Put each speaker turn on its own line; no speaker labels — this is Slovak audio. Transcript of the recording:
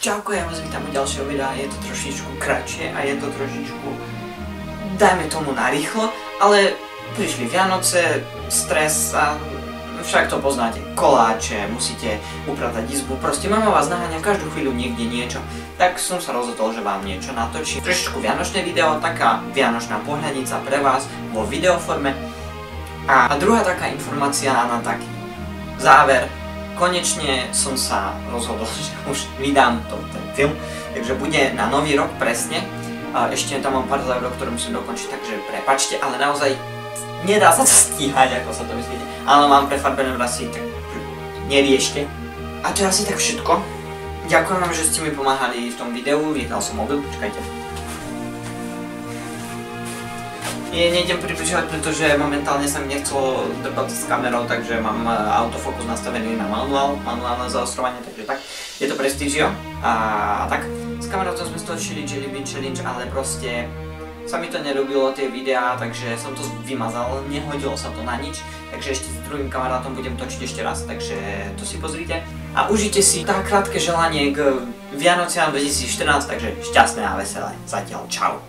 Čauko, ja vás vítam u ďalšieho videa, je to trošičku kratšie a je to trošičku, dajme tomu narýchlo, ale prišli Vianoce, stres a však to poznáte, koláče, musíte upratať izbu, proste mama vás naháňa každú chvíľu niekde niečo, tak som sa rozhodol, že vám niečo natočím. Trošičku vianočné video, taká vianočná pohľadnica pre vás vo videoforme a druhá taká informácia na taký záver. Konečne som sa rozhodol, že už vydám ten film, takže bude na nový rok presne. Ešte tam mám pár záverov, ktoré musím dokončiť, takže prepáčte, ale naozaj nedá sa to stíhať, ako sa to myslíte. Áno, mám prefarbené vlasy, tak neriešte. A to je asi tak všetko. Ďakujem vám, že ste mi pomáhali v tom videu, vyhnal som mobil, počkajte. Nejdem približovať, pretože momentálne sa mi nechcelo drbať s kamerou, takže mám autofokus nastavený na manuálne zaostrovanie, takže tak. Je to Prestigio a tak. S kamerou sme stočili Jelly Bean Challenge, ale proste sa mi to neľúbilo tie videá, takže som to vymazal, nehodilo sa to na nič. Takže ešte s druhým kamarátom budem točiť ešte raz, takže to si pozrite. A užite si tak krátke želanie k Vianociam 2014, takže šťastné a veselé. Zatiaľ čau.